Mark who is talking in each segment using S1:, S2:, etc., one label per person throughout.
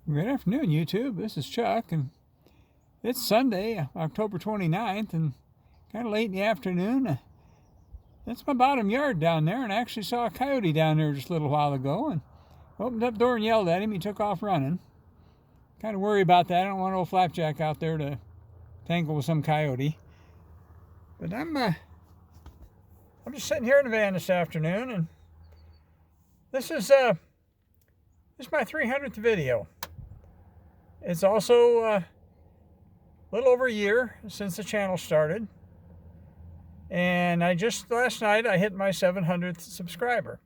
S1: Good afternoon, YouTube. This is Chuck, and it's Sunday, October 29th, and kind of late in the afternoon. That's my bottom yard down there, and I actually saw a coyote down there just a little while ago, and opened up the door and yelled at him. He took off running. Kind of worry about that. I don't want old Flapjack out there to tangle with some coyote. But I'm just sitting here in the van this afternoon, and this is my 300th video. It's also a little over a year since the channel started. And last night I hit my 700th subscriber.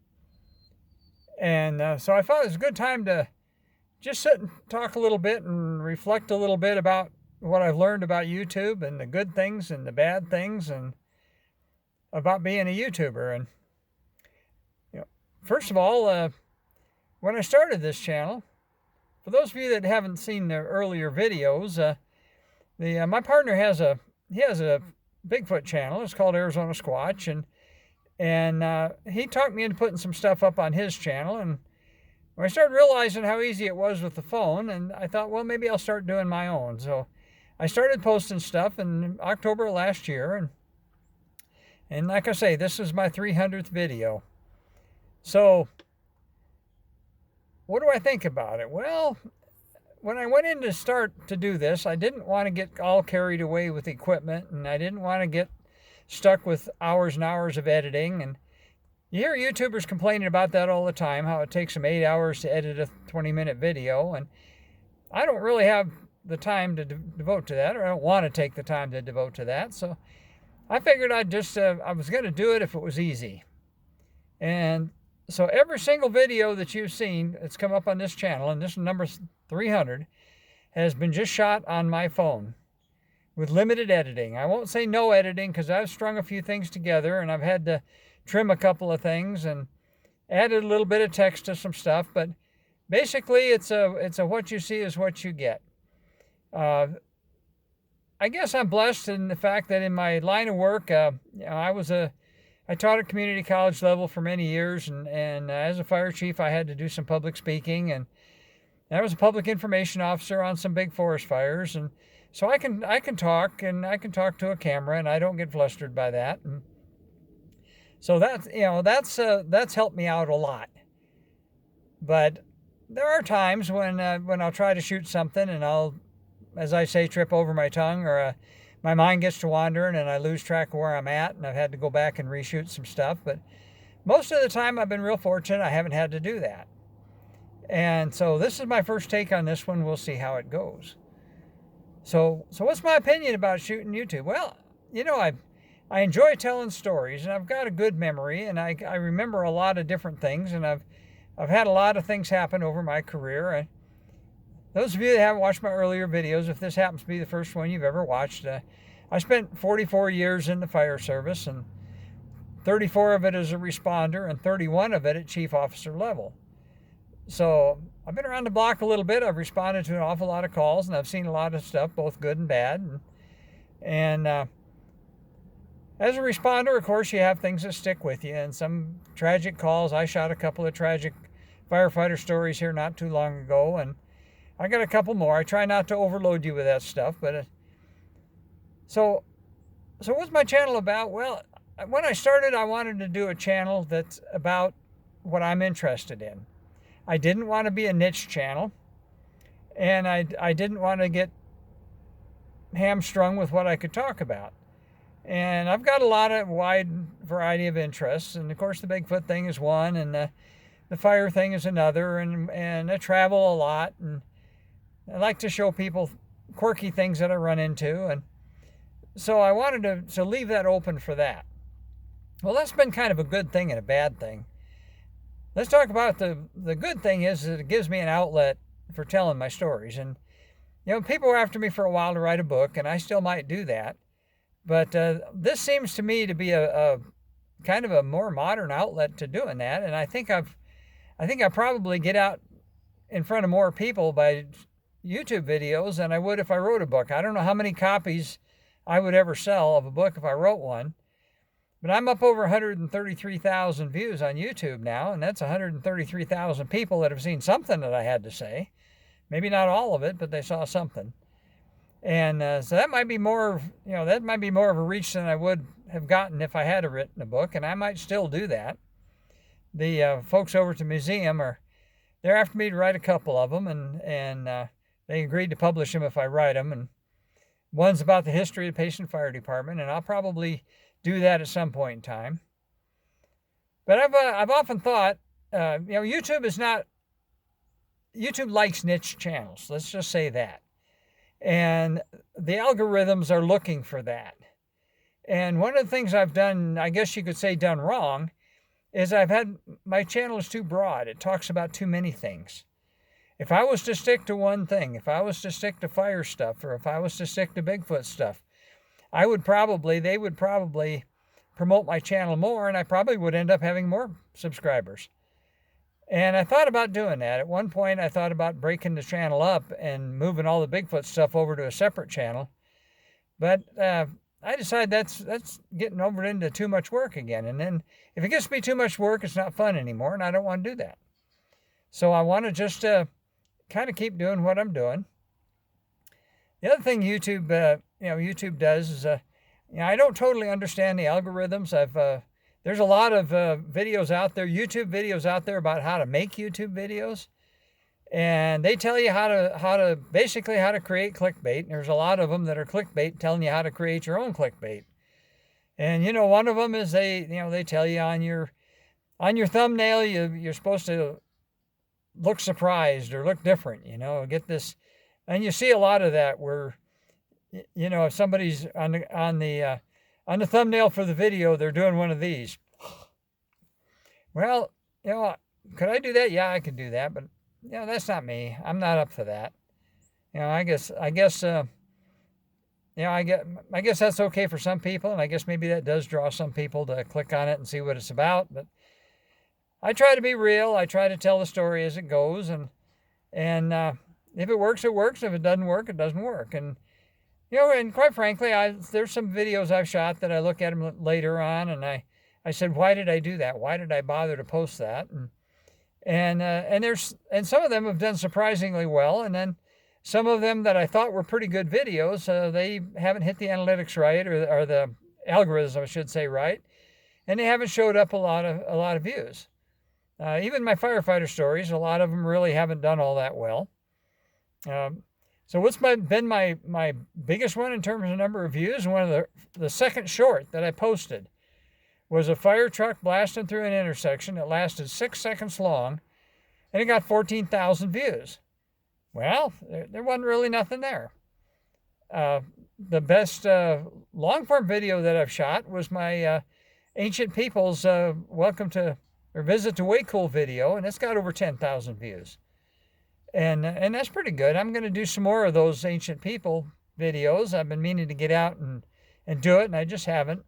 S1: And so I thought it was a good time to just sit and talk a little bit and reflect a little bit about what I've learned about YouTube and the good things and the bad things and about being a YouTuber. And first of all, when I started this channel, for those of you that haven't seen the earlier videos, my partner has a Bigfoot channel. It's called Arizona Squatch, and he talked me into putting some stuff up on his channel. And when I started realizing how easy it was with the phone, and I thought, well, maybe I'll start doing my own. So I started posting stuff in October of last year, and like I say, this is my 300th video. So what do I think about it? Well, when I went in to start to do this, I didn't want to get all carried away with equipment, and I didn't want to get stuck with hours and hours of editing. And you hear YouTubers complaining about that all the time, how it takes them 8 hours to edit a 20-minute video. And I don't really have the time to devote to that, or I don't want to take the time to devote to that. So I figured I was going to do it if it was easy. And so every single video that you've seen that's come up on this channel, and this is number 300, has been just shot on my phone with limited editing. I won't say no editing because I've strung a few things together and I've had to trim a couple of things and added a little bit of text to some stuff. But basically, it's a what you see is what you get. I guess I'm blessed in the fact that in my line of work, I taught at community college level for many years, and as a fire chief, I had to do some public speaking, and I was a public information officer on some big forest fires, and so I can talk, and I can talk to a camera, and I don't get flustered by that. And so that's helped me out a lot. But there are times when I'll try to shoot something, and I'll, as I say, trip over my tongue, or my mind gets to wandering and I lose track of where I'm at, and I've had to go back and reshoot some stuff. But most of the time I've been real fortunate. I haven't had to do that. And so this is my first take on this one. We'll see how it goes. So what's my opinion about shooting YouTube? Well, I enjoy telling stories, and I've got a good memory, and I remember a lot of different things, and I've had a lot of things happen over my career. Those of you that haven't watched my earlier videos, if this happens to be the first one you've ever watched, I spent 44 years in the fire service, and 34 of it as a responder, and 31 of it at chief officer level. So I've been around the block a little bit. I've responded to an awful lot of calls, and I've seen a lot of stuff, both good and bad. And as a responder, of course, you have things that stick with you, and some tragic calls. I shot a couple of tragic firefighter stories here not too long ago, and I got a couple more. I try not to overload you with that stuff, but so what's my channel about? Well, when I started, I wanted to do a channel that's about what I'm interested in. I didn't want to be a niche channel, and I didn't want to get hamstrung with what I could talk about. And I've got a lot of wide variety of interests, and of course the Bigfoot thing is one, and the fire thing is another, and I travel a lot, and I like to show people quirky things that I run into, and so I wanted to leave that open for that. Well, that's been kind of a good thing and a bad thing. Let's talk about the good thing is that it gives me an outlet for telling my stories. And people were after me for a while to write a book, and I still might do that. But this seems to me to be a kind of a more modern outlet to doing that, and I think I probably get out in front of more people by YouTube videos than I would if I wrote a book. I don't know how many copies I would ever sell of a book if I wrote one, But I'm up over 133,000 views on YouTube now, and that's 133,000 people that have seen something that I had to say. Maybe not all of it, but they saw something. And so that might be more, that might be more of a reach than I would have gotten if I had written a book, and I might still do that. The folks over at the museum they're after me to write a couple of them, and they agreed to publish them if I write them. And one's about the history of the Payson Fire Department, and I'll probably do that at some point in time. But I've often thought, YouTube likes niche channels. Let's just say that. And the algorithms are looking for that. And one of the things I've done, I guess you could say done wrong, is my channel is too broad. It talks about too many things. If I was to stick to one thing, if I was to stick to fire stuff, or if I was to stick to Bigfoot stuff, they would probably promote my channel more, and I probably would end up having more subscribers. And I thought about doing that. At one point, I thought about breaking the channel up and moving all the Bigfoot stuff over to a separate channel. But I decided that's getting over into too much work again. And then if it gets to be too much work, it's not fun anymore, and I don't want to do that. So I want to just kind of keep doing what I'm doing. The other thing YouTube does is, I don't totally understand the algorithms. There's a lot of videos out there, YouTube videos out there about how to make YouTube videos. And they tell you how to create clickbait. And there's a lot of them that are clickbait telling you how to create your own clickbait. And one of them is they tell you on your thumbnail you're supposed to look surprised or look different, get this. And you see a lot of that where if somebody's on the thumbnail for the video, they're doing one of these. Well, could I do that? Yeah, I could do that, but that's not me. I'm not up for that. I guess that's okay for some people, and I guess maybe that does draw some people to click on it and see what it's about. But I try to be real. I try to tell the story as it goes, and if it works, it works. If it doesn't work, it doesn't work. And and quite frankly, there's some videos I've shot that I look at them later on, and I said, why did I do that? Why did I bother to post that? And some of them have done surprisingly well, and then some of them that I thought were pretty good videos, they haven't hit the analytics right, or the algorithm, I should say, right, and they haven't showed up a lot of views. Even my firefighter stories, a lot of them really haven't done all that well. So what's been my biggest one in terms of number of views? One of the second short that I posted was a fire truck blasting through an intersection. It lasted 6 seconds long, and it got 14,000 views. Well, there wasn't really nothing there. The best long-form video that I've shot was my Ancient Peoples Welcome to or Visit to Waycool video, and it's got over 10,000 views. And that's pretty good. I'm going to do some more of those Ancient People videos. I've been meaning to get out and do it, and I just haven't.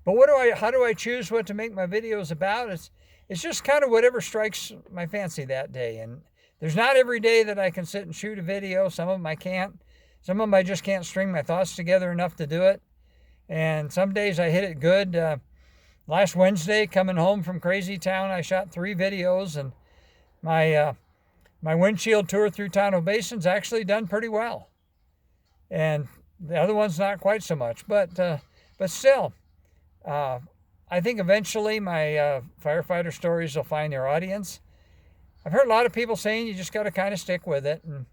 S1: But how do I choose what to make my videos about? It's just kind of whatever strikes my fancy that day. And there's not every day that I can sit and shoot a video. Some of them I can't. Some of them I just can't string my thoughts together enough to do it. And some days I hit it good. Last Wednesday, coming home from Crazy Town, I shot 3 videos, and my windshield tour through Tonto Basin's actually done pretty well. And the other one's not quite so much, but still, I think eventually my firefighter stories will find their audience. I've heard a lot of people saying you just got to kind of stick with it, and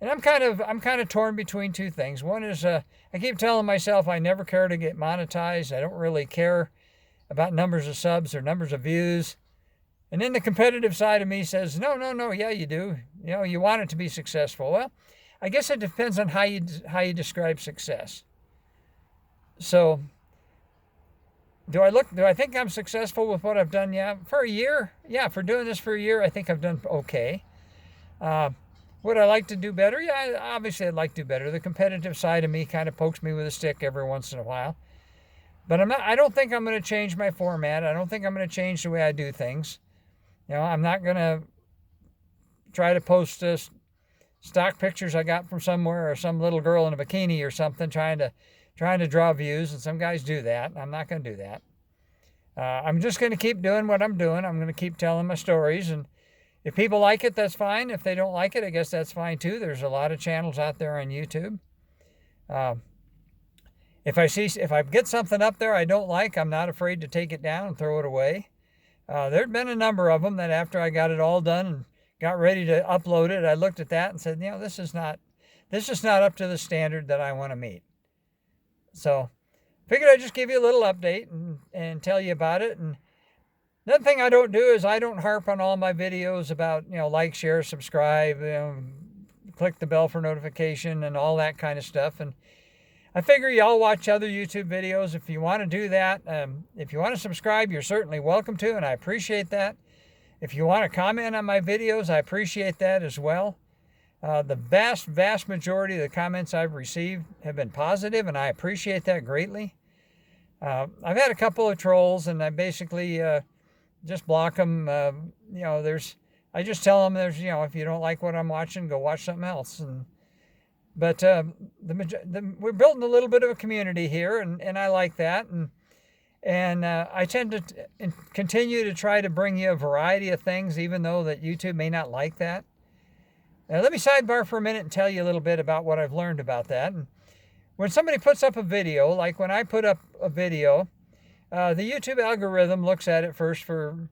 S1: I'm kind of torn between two things. One is I keep telling myself I never care to get monetized. I don't really care about numbers of subs or numbers of views. And then the competitive side of me says, no, yeah, you do. You want it to be successful. Well, I guess it depends on how you describe success. So, do I think I'm successful with what I've done? Yeah, for a year. Yeah, for doing this for a year, I think I've done okay. Would I like to do better? Yeah, obviously I'd like to do better. The competitive side of me kind of pokes me with a stick every once in a while. But I don't think I'm going to change my format. I don't think I'm going to change the way I do things. I'm not going to try to post stock pictures I got from somewhere, or some little girl in a bikini or something trying to draw views, and some guys do that. I'm not going to do that. I'm just going to keep doing what I'm doing. I'm going to keep telling my stories, and If people like it, that's fine. If they don't like it, I guess that's fine too. There's a lot of channels out there on YouTube. If I get something up there I don't like, I'm not afraid to take it down and throw it away. There'd been a number of them that after I got it all done and got ready to upload it, I looked at that and said, this is not up to the standard that I want to meet. So figured I'd just give you a little update and tell you about it. And another thing I don't do is I don't harp on all my videos about, like, share, subscribe, click the bell for notification and all that kind of stuff. And I figure y'all watch other YouTube videos. If you want to do that, if you want to subscribe, you're certainly welcome to, and I appreciate that. If you want to comment on my videos, I appreciate that as well. The vast majority of the comments I've received have been positive, and I appreciate that greatly. I've had a couple of trolls, and I basically just block them. I just tell them if you don't like what I'm watching, go watch something else. But we're building a little bit of a community here, and I like that. And I tend to continue to try to bring you a variety of things, even though that YouTube may not like that. Let me sidebar for a minute and tell you a little bit about what I've learned about that. And when somebody puts up a video, like when I put up a video, the YouTube algorithm looks at it first for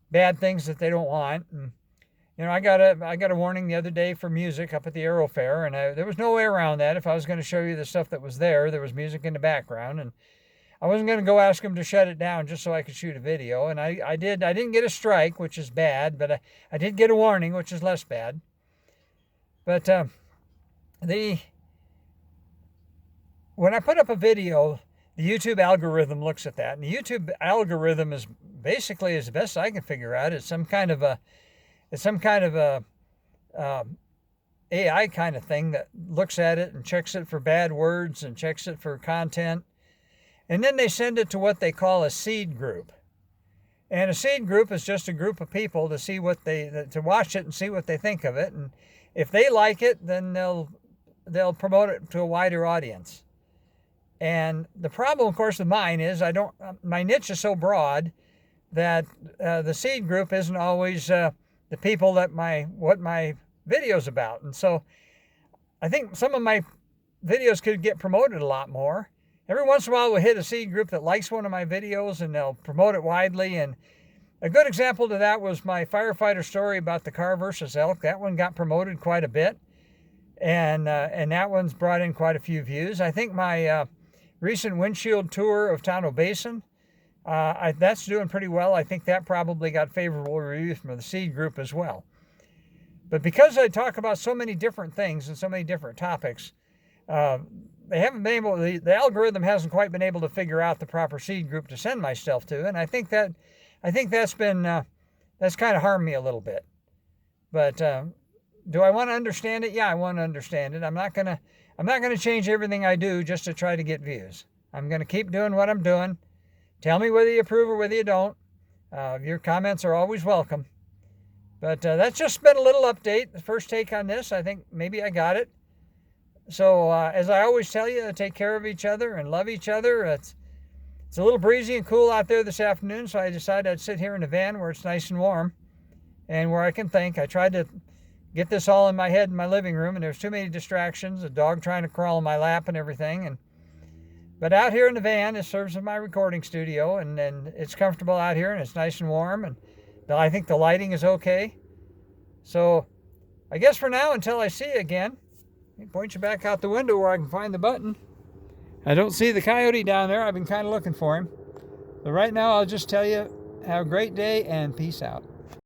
S1: bad things that they don't want. And I got a warning the other day for music up at the Aero Fair, and there was no way around that. If I was going to show you the stuff that was there was music in the background, and I wasn't going to go ask them to shut it down just so I could shoot a video. And I didn't get a strike, which is bad, but I did get a warning, which is less bad. But when I put up a video, the YouTube algorithm looks at that, and the YouTube algorithm is basically, as best I can figure out, it's some kind of a AI kind of thing that looks at it and checks it for bad words and checks it for content. And then they send it to what they call a seed group. And a seed group is just a group of people to watch it and see what they think of it. And if they like it, then they'll promote it to a wider audience. And the problem, of course, of mine is my niche is so broad that the seed group isn't always the people that what my video's about. And so I think some of my videos could get promoted a lot more. Every once in a while we'll hit a seed group that likes one of my videos and they'll promote it widely. And a good example to that was my firefighter story about the car versus elk. That one got promoted quite a bit. And that one's brought in quite a few views. I think my recent windshield tour of Tonto Basin, that's doing pretty well. I think that probably got favorable reviews from the seed group as well. But because I talk about so many different things and so many different topics, the algorithm hasn't quite been able to figure out the proper seed group to send my stuff to, and I think that's kind of harmed me a little bit. But do I want to understand it? Yeah, I want to understand it. I'm not gonna change everything I do just to try to get views. I'm gonna keep doing what I'm doing. Tell me whether you approve or whether you don't. Your comments are always welcome. But that's just been a little update, the first take on this. I think maybe I got it. So as I always tell you, take care of each other and love each other. It's a little breezy and cool out there this afternoon, so I decided I'd sit here in the van where it's nice and warm and where I can think. I tried to get this all in my head in my living room, and there's too many distractions, a dog trying to crawl in my lap and everything. But out here in the van, it serves as my recording studio, and it's comfortable out here, and it's nice and warm, and I think the lighting is okay. So I guess for now, until I see you again, let me point you back out the window where I can find the button. I don't see the coyote down there. I've been kind of looking for him. But right now, I'll just tell you, have a great day and peace out.